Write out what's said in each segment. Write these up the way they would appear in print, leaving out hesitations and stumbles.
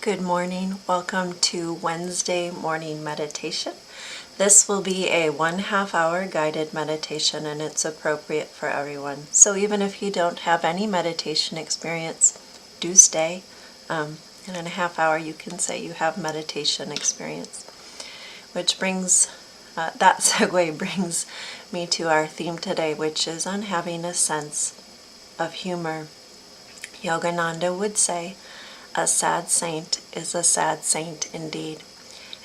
Good morning. Welcome to Wednesday morning meditation. This will be a 1.5 hour guided meditation and it's appropriate for everyone. So even if you don't have any meditation experience, do stay. In a half hour you can say you have meditation experience. Which brings, that segue brings me to our theme today, which is on having a sense of humor. Yogananda would say, a sad saint is a sad saint indeed.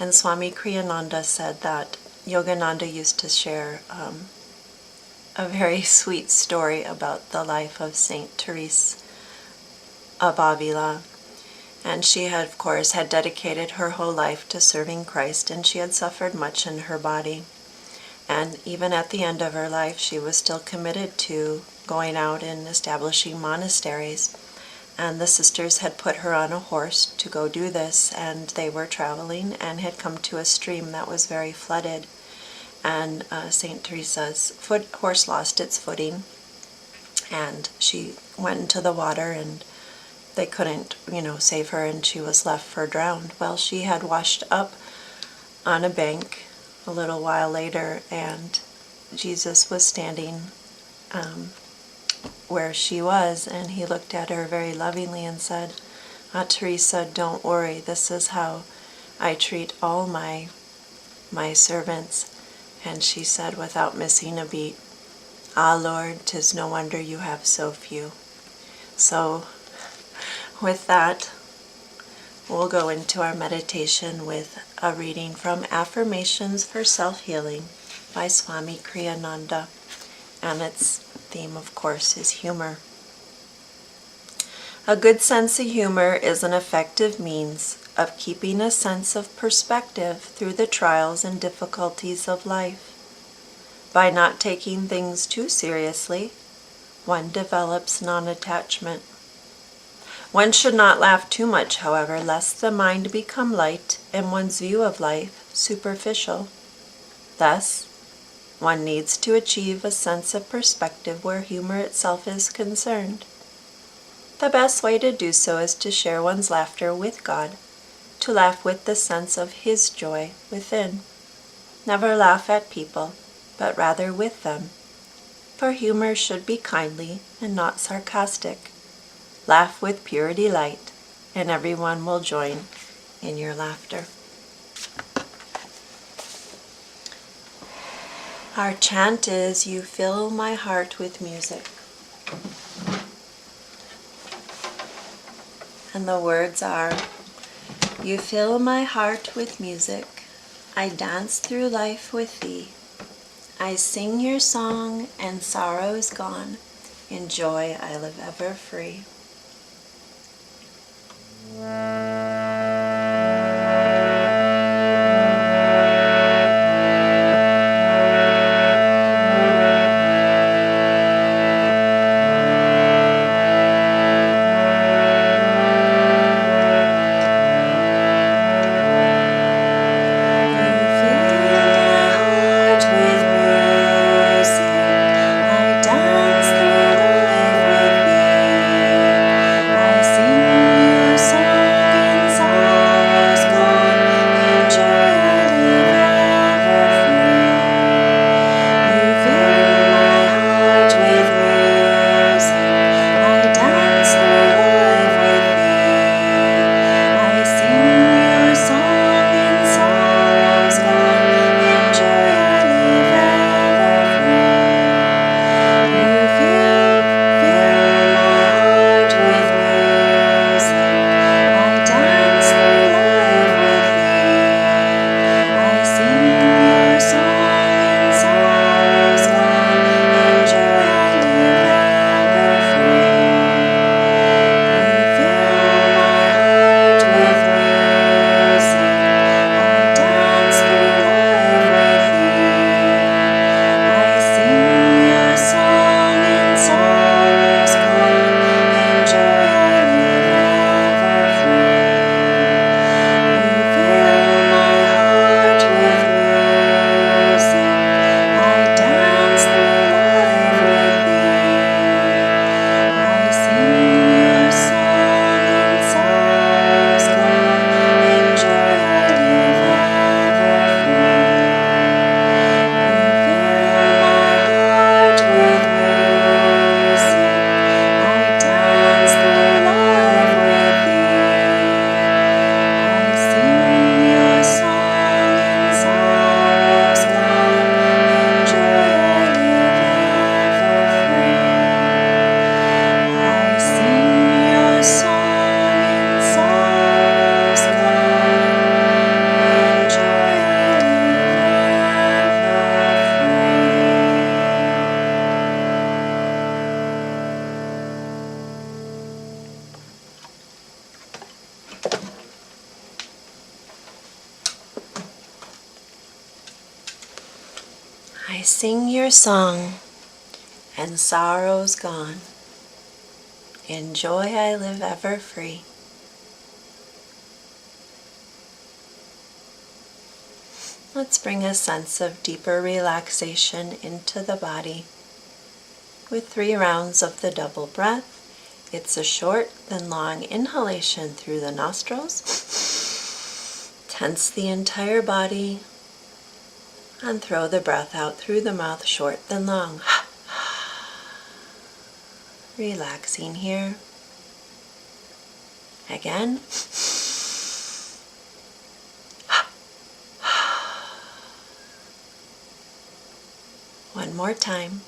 And Swami Kriyananda said that Yogananda used to share a very sweet story about the life of Saint Therese of Avila. And she had, of course, had dedicated her whole life to serving Christ, and she had suffered much in her body. And even at the end of her life, she was still committed to going out and establishing monasteries. And the sisters had put her on a horse to go do this, and they were traveling and had come to a stream that was very flooded. And St. Teresa's horse lost its footing, and she went into the water, and they couldn't, save her, and she was left for drowned. Well, she had washed up on a bank a little while later, and Jesus was standing where she was, and he looked at her very lovingly and said, Teresa, don't worry, this is how I treat all my servants. And she said without missing a beat, Ah, Lord, 'tis no wonder you have so few. So with that, we'll go into our meditation with a reading from Affirmations for Self-Healing by Swami Kriyananda, and its theme, of course, is humor. A good sense of humor is an effective means of keeping a sense of perspective through the trials and difficulties of life. By not taking things too seriously, one develops non-attachment. One should not laugh too much, however, lest the mind become light and one's view of life superficial. Thus, one needs to achieve a sense of perspective where humor itself is concerned. The best way to do so is to share one's laughter with God, to laugh with the sense of His joy within. Never laugh at people, but rather with them. For humor should be kindly and not sarcastic. Laugh with pure delight, and everyone will join in your laughter. Our chant is, You fill my heart with music. And the words are, You fill my heart with music. I dance through life with thee. I sing your song and sorrow is gone. In joy I live ever free. Sing your song I sing your song, and sorrow's gone. In joy I live ever free. Let's bring a sense of deeper relaxation into the body with 3 rounds of the double breath. It's a short then long inhalation through the nostrils. Tense the entire body and throw the breath out through the mouth, short then long. Relaxing here. Again. One more time.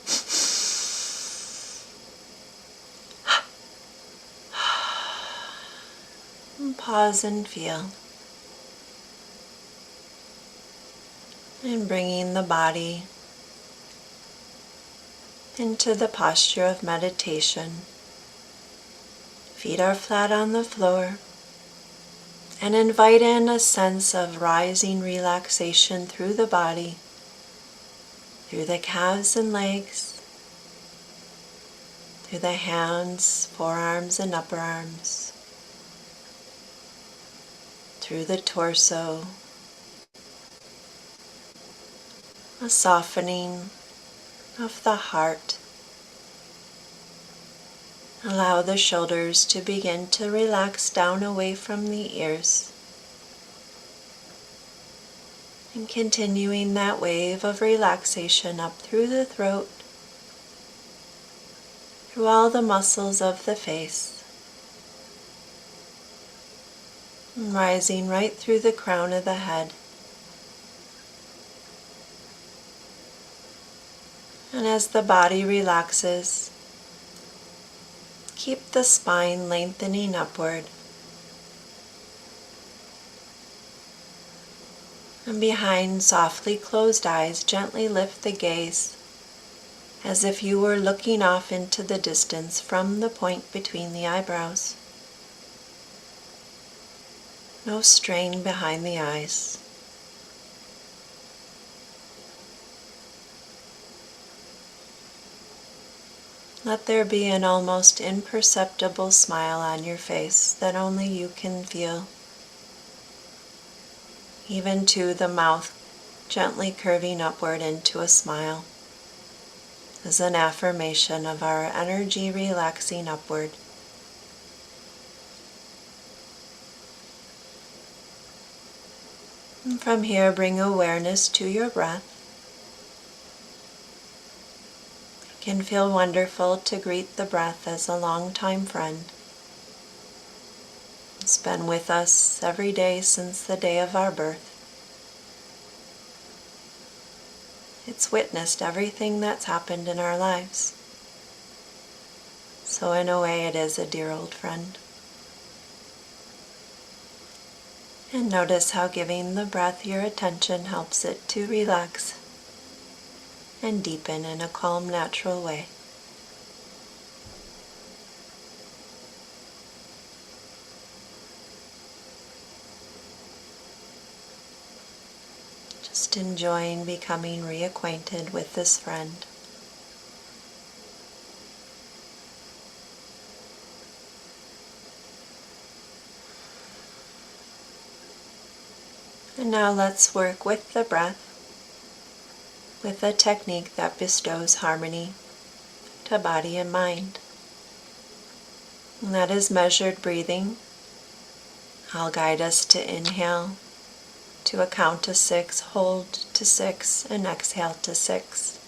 And pause and feel. And bringing the body into the posture of meditation. Feet are flat on the floor. And invite in a sense of rising relaxation through the body, through the calves and legs, through the hands, forearms and upper arms, through the torso, a softening of the heart. Allow the shoulders to begin to relax down away from the ears. And continuing that wave of relaxation up through the throat, through all the muscles of the face, and rising right through the crown of the head. And as the body relaxes, keep the spine lengthening upward. And behind softly closed eyes, gently lift the gaze as if you were looking off into the distance from the point between the eyebrows. No strain behind the eyes. Let there be an almost imperceptible smile on your face that only you can feel. Even to the mouth gently curving upward into a smile is an affirmation of our energy relaxing upward. And from here, bring awareness to your breath. It can feel wonderful to greet the breath as a longtime friend. It's been with us every day since the day of our birth. It's witnessed everything that's happened in our lives. So in a way, it is a dear old friend. And notice how giving the breath your attention helps it to relax and deepen in a calm, natural way. Just enjoying becoming reacquainted with this friend. And now let's work with the breath, with a technique that bestows harmony to body and mind. And that is measured breathing. I'll guide us to inhale to a count to 6, hold to 6, and exhale to 6.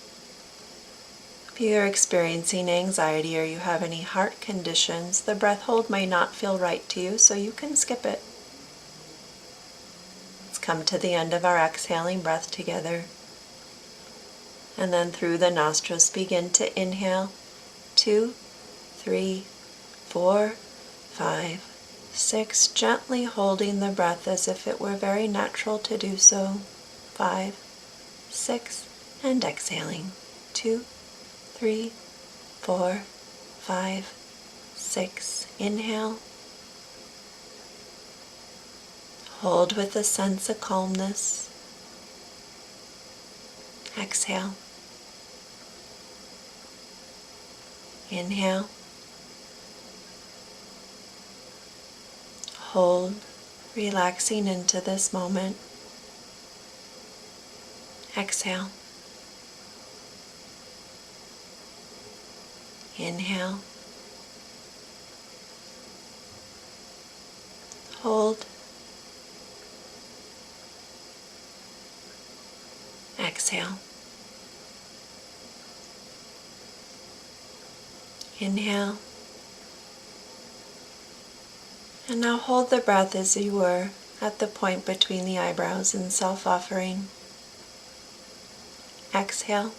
If you are experiencing anxiety or you have any heart conditions, the breath hold may not feel right to you, so you can skip it. Let's come to the end of our exhaling breath together. And then through the nostrils begin to inhale 2, 3, 4, 5, 6, gently holding the breath as if it were very natural to do so. 5, 6, and exhaling. 2, 3, 4, 5, 6. Inhale. Hold with a sense of calmness. Exhale. Inhale. Hold, relaxing into this moment. Exhale. Inhale. Hold. Exhale. Inhale. And now hold the breath as you were at the point between the eyebrows in self-offering. Exhale.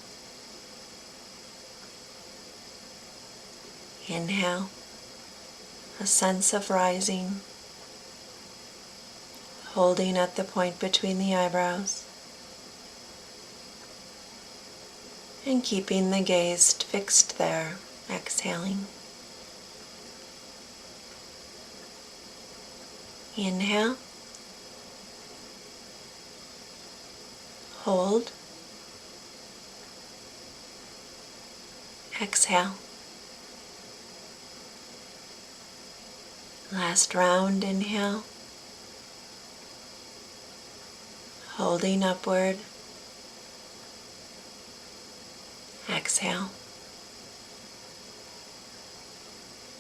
Inhale. A sense of rising, holding at the point between the eyebrows, and keeping the gaze fixed there, exhaling. Inhale. Hold. Exhale. Last round, inhale. Holding upward. Exhale.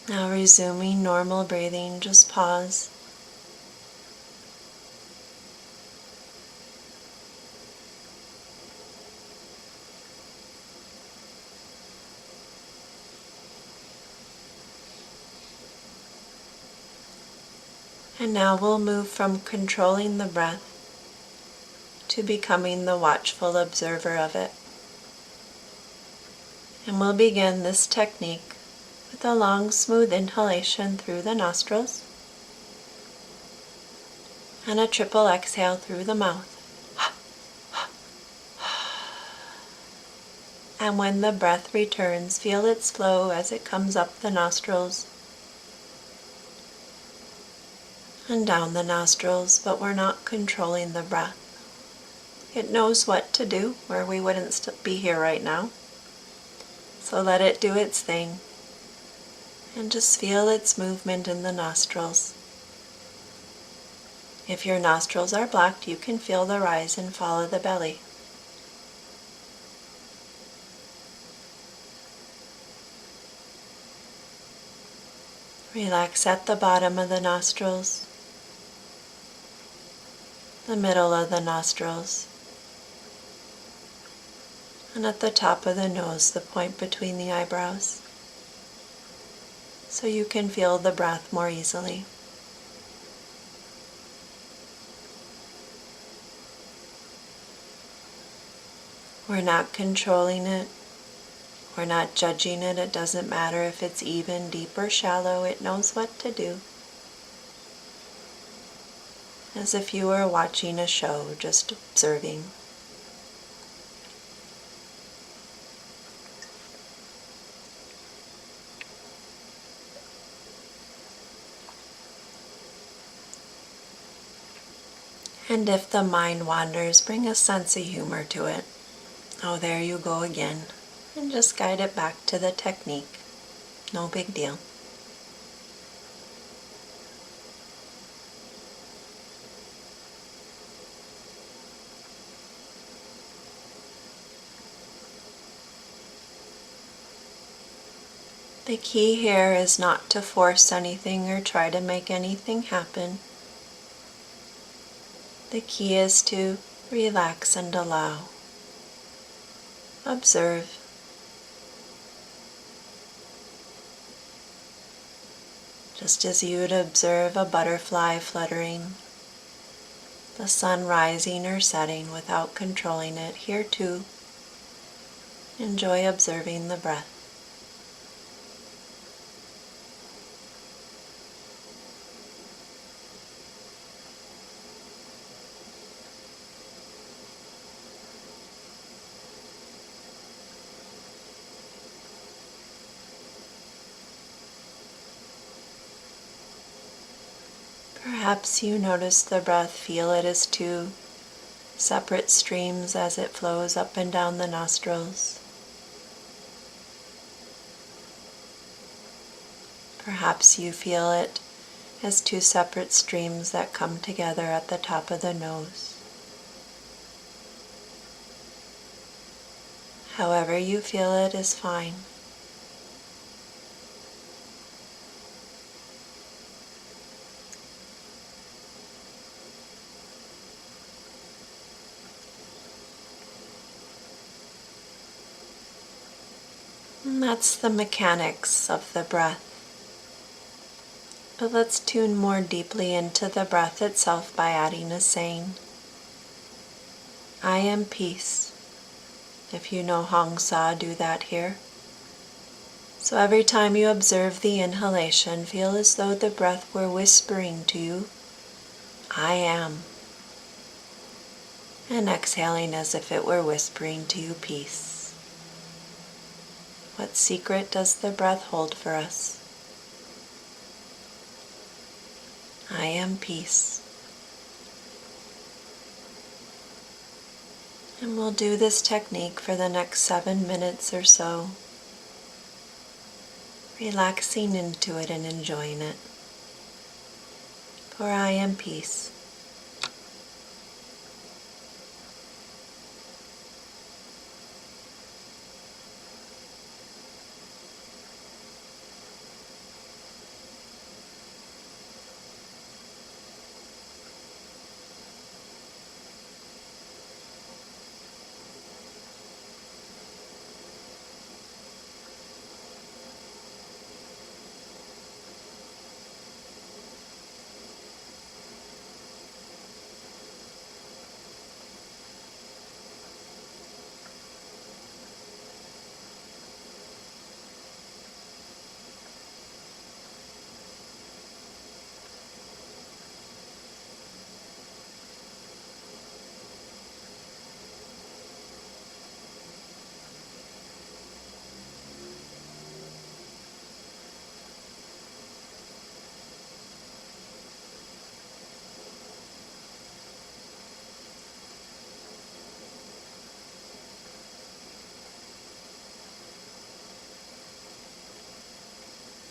Now resuming normal breathing, just pause. And now we'll move from controlling the breath to becoming the watchful observer of it. And we'll begin this technique with a long, smooth inhalation through the nostrils and a triple exhale through the mouth. And when the breath returns, feel its flow as it comes up the nostrils and down the nostrils, but we're not controlling the breath. It knows what to do, or we wouldn't be here right now. So let it do its thing, and just feel its movement in the nostrils. If your nostrils are blocked, you can feel the rise and fall of the belly. Relax at the bottom of the nostrils, the middle of the nostrils, and at the top of the nose, the point between the eyebrows, so you can feel the breath more easily. We're not controlling it. We're not judging it. It doesn't matter if it's even, deep, or shallow. It knows what to do. As if you were watching a show, just observing. And if the mind wanders, bring a sense of humor to it. Oh, there you go again. And just guide it back to the technique. No big deal. The key here is not to force anything or try to make anything happen. The key is to relax and allow. Observe. Just as you would observe a butterfly fluttering, the sun rising or setting without controlling it, here too, enjoy observing the breath. Perhaps you notice the breath, feel it as two separate streams as it flows up and down the nostrils. Perhaps you feel it as two separate streams that come together at the top of the nose. However you feel it is fine. And that's the mechanics of the breath. But let's tune more deeply into the breath itself by adding a saying. I am peace. If you know Hong Sa, do that here. So every time you observe the inhalation, feel as though the breath were whispering to you, I am. And exhaling as if it were whispering to you, peace. What secret does the breath hold for us? I am peace. And we'll do this technique for the next 7 minutes or so, relaxing into it and enjoying it. For I am peace.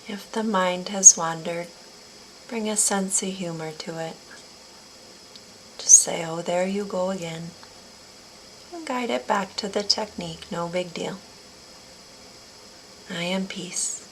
If the mind has wandered, bring a sense of humor to it. Just say, oh, there you go again. And guide it back to the technique, no big deal. I am peace.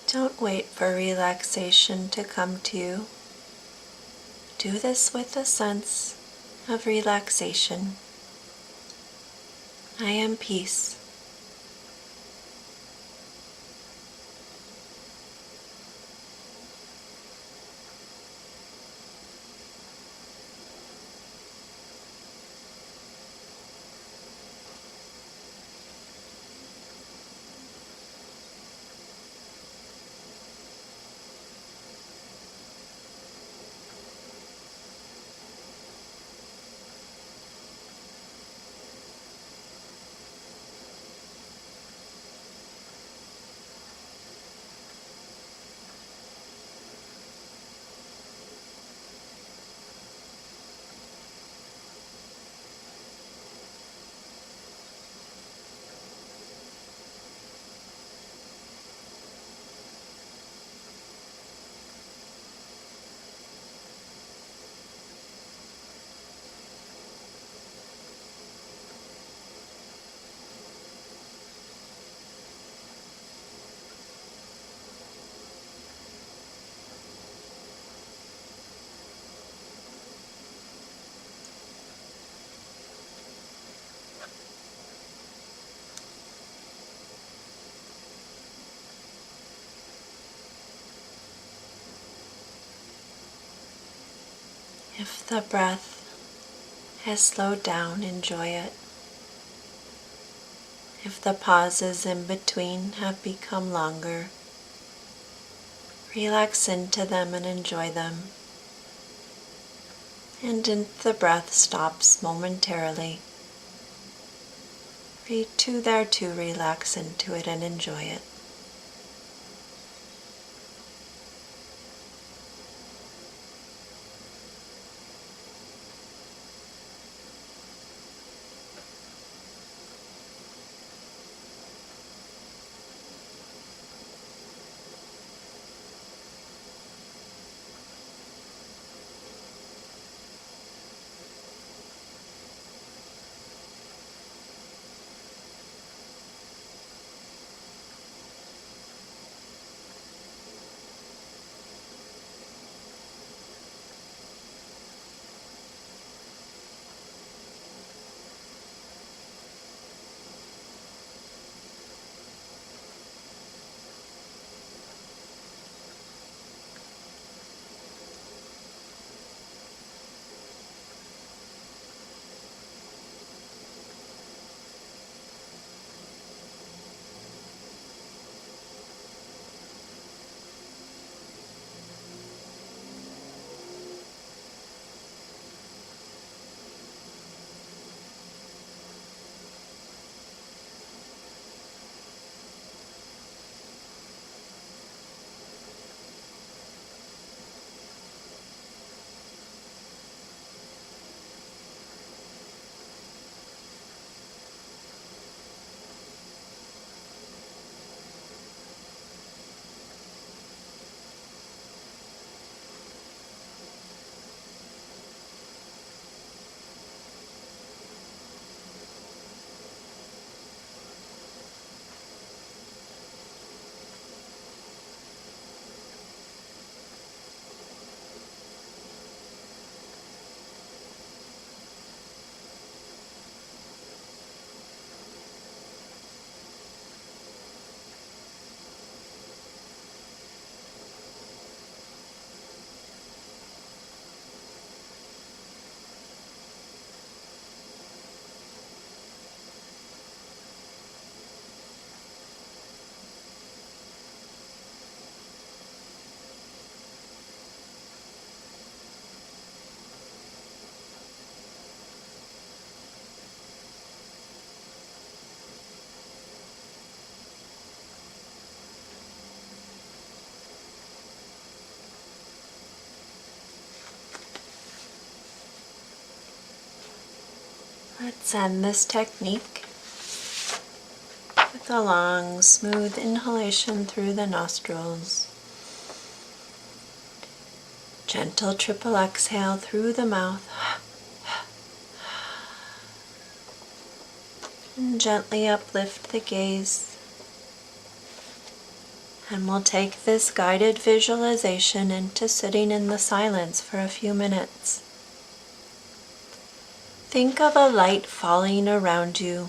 Don't wait for relaxation to come to you. Do this with a sense of relaxation. I am peace. If the breath has slowed down, enjoy it. If the pauses in between have become longer, relax into them and enjoy them. And if the breath stops momentarily, to relax into it and enjoy it. Let's end this technique with a long, smooth inhalation through the nostrils. Gentle triple exhale through the mouth. And gently uplift the gaze. And we'll take this guided visualization into sitting in the silence for a few minutes. Think of a light falling around you,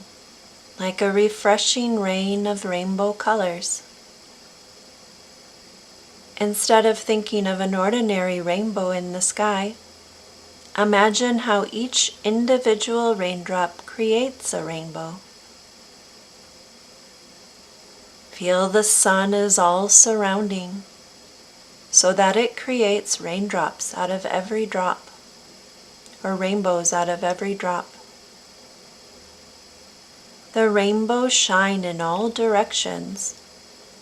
like a refreshing rain of rainbow colors. Instead of thinking of an ordinary rainbow in the sky, imagine how each individual raindrop creates a rainbow. Feel the sun is all surrounding, so that it creates raindrops out of every drop, or rainbows out of every drop. The rainbows shine in all directions,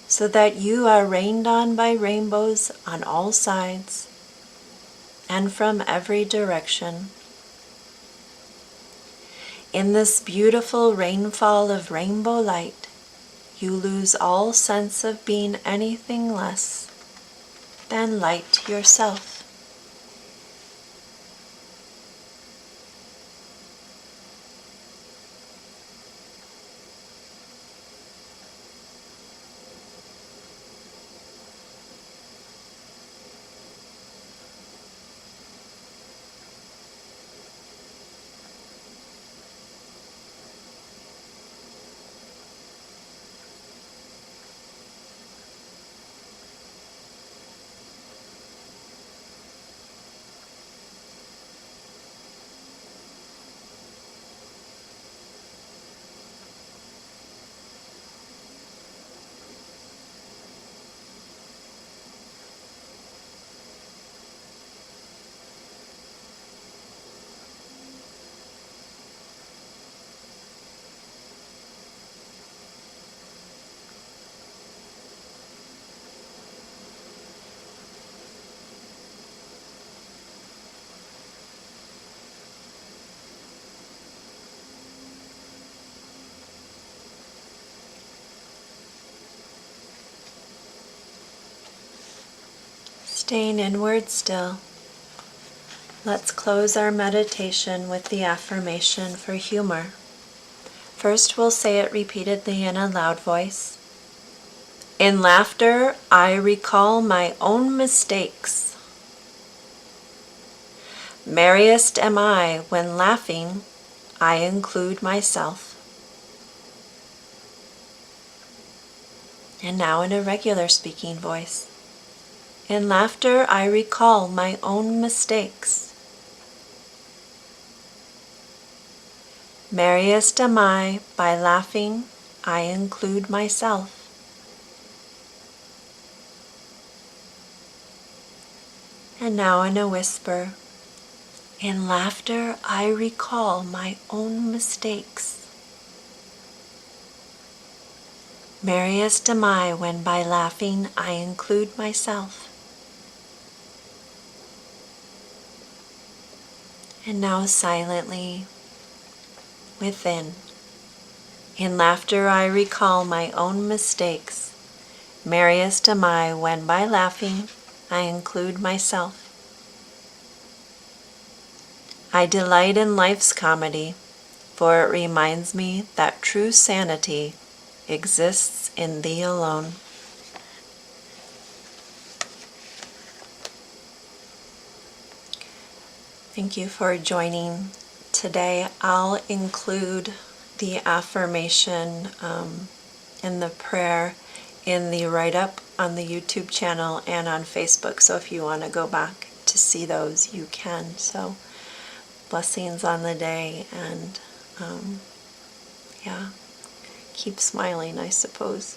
so that you are rained on by rainbows on all sides and from every direction. In this beautiful rainfall of rainbow light, you lose all sense of being anything less than light yourself. Staying inward still, let's close our meditation with the affirmation for humor. First, we'll say it repeatedly in a loud voice. In laughter, I recall my own mistakes. Merriest am I when laughing, I include myself. And now in a regular speaking voice. In laughter, I recall my own mistakes. Merriest am I, by laughing, I include myself. And now in a whisper, in laughter, I recall my own mistakes. Merriest am I when by laughing I include myself. And now silently, within, in laughter I recall my own mistakes. Merriest am I when by laughing I include myself. I delight in life's comedy, for it reminds me that true sanity exists in thee alone. Thank you for joining today. I'll include the affirmation and the prayer in the write-up on the YouTube channel and on Facebook. So if you want to go back to see those, you can. So blessings on the day, and keep smiling, I suppose.